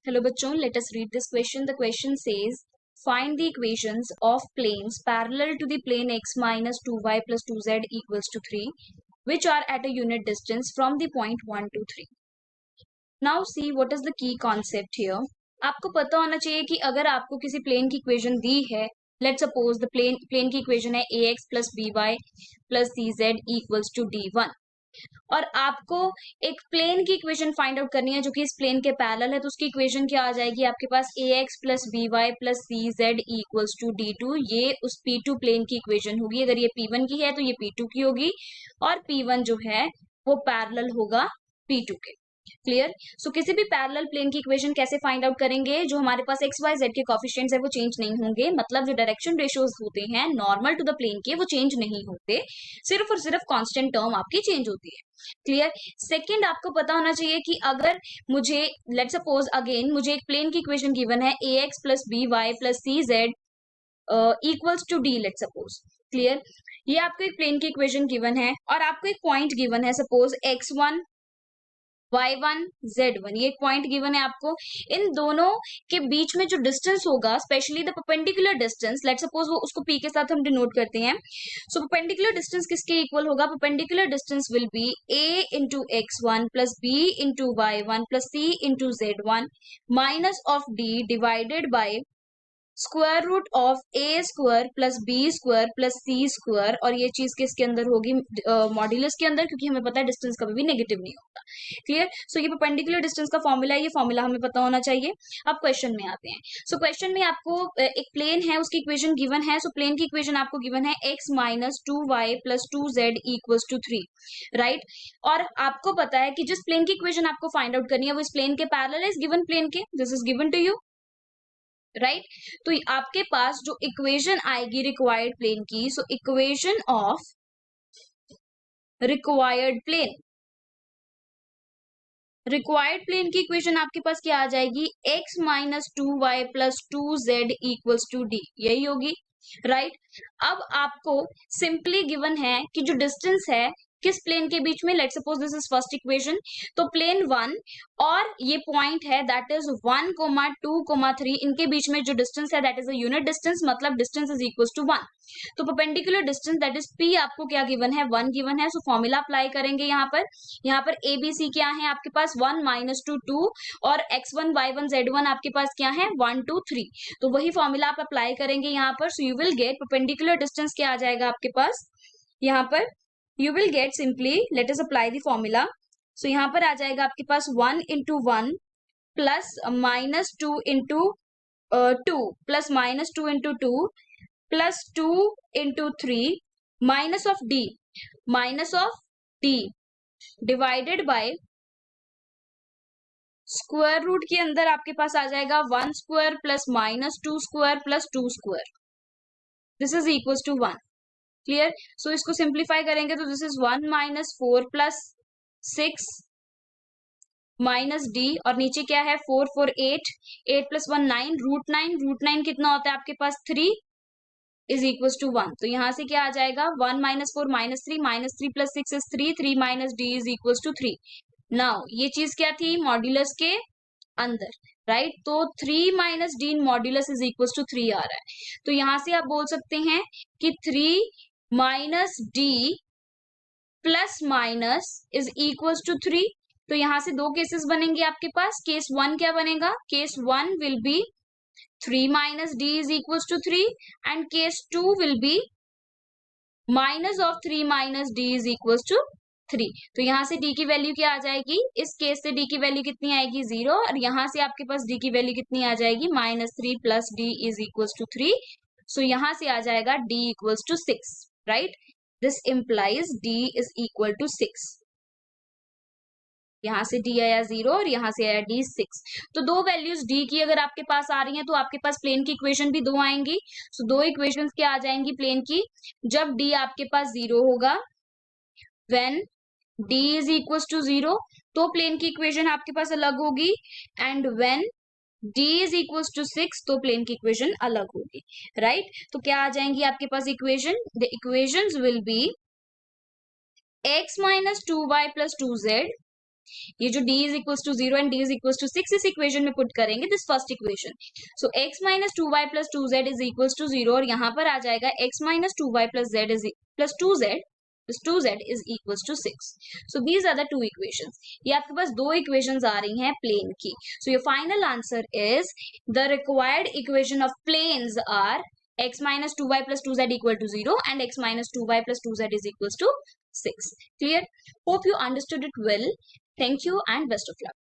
Hello bachon, let us read this question. The question says, find the equations of planes parallel to the plane x minus 2y plus 2z equals to 3, which are at a unit distance from the point 1 to 3. Now see what is the key concept here. आपको पता होना चाहिए कि अगर आपको किसी plane की equation दी है, लेट सपोज द प्लेन की इक्वेशन है ax plus by plus cz equals to d1, और आपको एक प्लेन की इक्वेशन फाइंड आउट करनी है जो कि इस प्लेन के पैरेलल है, तो उसकी इक्वेशन क्या आ जाएगी आपके पास ax plus by plus cz equals to d2. ये उस p2 प्लेन की इक्वेशन होगी. अगर ये p1 की है तो ये p2 की होगी, और p1 जो है वो पैरेलल होगा p2 के. क्लियर. सो किसी भी पैरेलल प्लेन की इक्वेशन कैसे फाइंड आउट करेंगे? जो हमारे पास एक्स वाई जेड के कोफिशिएंट्स है वो चेंज नहीं होंगे, मतलब जो डायरेक्शन रेशियोज होते हैं नॉर्मल टू द प्लेन के वो चेंज नहीं होते, सिर्फ और सिर्फ कांस्टेंट टर्म आपकी चेंज होती है. क्लियर. सेकंड, आपको पता होना चाहिए कि अगर मुझे लेट सपोज अगेन मुझे एक प्लेन की इक्वेशन गिवन है a x plus b y plus c z equals to d, let suppose. Clear. ये आपको एक प्लेन की इक्वेशन गिवन है और आपको एक पॉइंट गिवन है, सपोज x1 y1 z1, ये एक पॉइंट गिवन है आपको. इन दोनों के बीच में जो डिस्टेंस होगा, specially the perpendicular distance, let suppose वो उसको p के साथ हम डिनोट करते हैं. सो परपेंडिकुलर डिस्टेंस किसके इक्वल होगा? Perpendicular distance will be a into x1 plus b into y1 plus c into z1 minus of d divided by square root of A square plus B square plus C square. और ये चीज किसके अंदर होगी? Modulus के अंदर, क्योंकि हमें पता है डिस्टेंस कभी भी नेगेटिव नहीं होता. क्लियर. सो ये परपेंडिकुलर डिस्टेंस का फॉर्मूला है, ये फॉर्मूला हमें पता होना चाहिए. अब क्वेश्चन में आते हैं. सो क्वेश्चन में आपको एक प्लेन है, उसकी इक्वेशन गिवन है. सो प्लेन की इक्वेशन आपको गिवन है x minus 2y plus 2z equals to 3, right. और आपको पता है कि जिस प्लेन की इक्वेशन आपको फाइंड आउट करनी है वो इस प्लेन के पैरेलल है, इस गिवन प्लेन के. This is given to you, right. तो आपके पास जो इक्वेशन आएगी रिक्वायर्ड प्लेन की, so equation of required plane, required plane की इक्वेशन आपके पास क्या आ जाएगी? x minus 2y plus 2z equals to D, यही होगी, राइट. अब आपको सिंपली गिवन है कि जो डिस्टेंस है किस प्लेन के बीच में, let suppose this is first equation, तो प्लेन 1 और ये पॉइंट है दैट इज 1, 2, 3, इनके बीच में जो डिस्टेंस है that is a unit distance, मतलब डिस्टेंस इज इक्वल टू 1. तो perpendicular distance that is p आपको क्या गिवन है? 1 गिवन है. सो फॉर्मूला अप्लाई करेंगे यहाँ पर ए बी सी क्या है आपके पास? 1 माइनस 2 2, और x1 y1 z1 आपके पास क्या है? 1 2 3. तो वही फॉर्मूला आप अप्लाई करेंगे यहाँ पर. So you will get perpendicular distance क्या आ जाएगा आपके पास यहाँ पर? You will get simply, let us apply the formula. So यहाँ पर आ जाएगा आपके पास 1 into 1 plus minus 2 into 2 plus minus 2 into 2 plus 2 into 3 minus of d divided by square root के अंदर आपके पास आ जाएगा 1 square plus minus 2 square plus 2 square. This is equal to 1. Clear. So इसको सिंप्लीफाई करेंगे तो this is 1 minus 4 plus 6 minus d, और नीचे क्या है? 4 4 8, 8 प्लस 1 9, रूट 9 कितना होता है आपके पास? 3 इज इक्वल टू 1. तो यहां से क्या आ जाएगा? 1 minus 4 minus 3 plus 6 is 3, 3 minus D is equal to 3. Now ये चीज क्या थी? मॉड्यूलस के अंदर, राइट. तो 3 minus D in modulus is equal to 3 आ रहा है. तो यहां से आप बोल सकते हैं कि 3 minus D plus minus is equal to 3. तो यहां से दो केसेस बनेंगे आपके पास. केस 1 क्या बनेगा? Case 1 will be 3 minus D is equal to 3, and case 2 will be minus of 3 minus D is equal to 3. तो यहां से d की वैल्यू क्या आ जाएगी? इस केस से d की वैल्यू कितनी आएगी? 0, और यहां से आपके पास d की वैल्यू कितनी आ जाएगी? Minus 3 plus D is equal to 3. So यहां से आ जाएगा d equal to 6, right. This implies d is equal to 6. यहां से d आया 0 और यहां से आया d 6. तो दो वैल्यूज d की अगर आपके पास आ रही हैं तो आपके पास प्लेन की इक्वेशन भी दो आएंगी. सो दो इक्वेशंस क्या आ जाएंगी प्लेन की? जब d आपके पास 0 होगा, when d is equal to 0, तो प्लेन की इक्वेशन आपके पास अलग होगी, and when d is equal to 6, तो प्लेन की इक्वेशन अलग होगी, राइट. तो क्या आ जाएंगी आपके पास equation? The equations will be x minus 2y plus 2z ये जो d is equals to 0 and d is equals to 6 इस इक्वेशन में पुट करेंगे, this first equation. So x minus 2y plus 2z is equals to 0 और यहाँ पर आ जाएगा x minus 2y plus z is plus 2z is equals to 6. So these are the two equations. ये आपके पास दो equations आ रही हैं plane की. So your final answer is the required equation of planes are x minus 2y plus 2z equal to 0 and x minus 2y plus 2z is equals to 6. Clear? Hope you understood it well. Thank you and best of luck.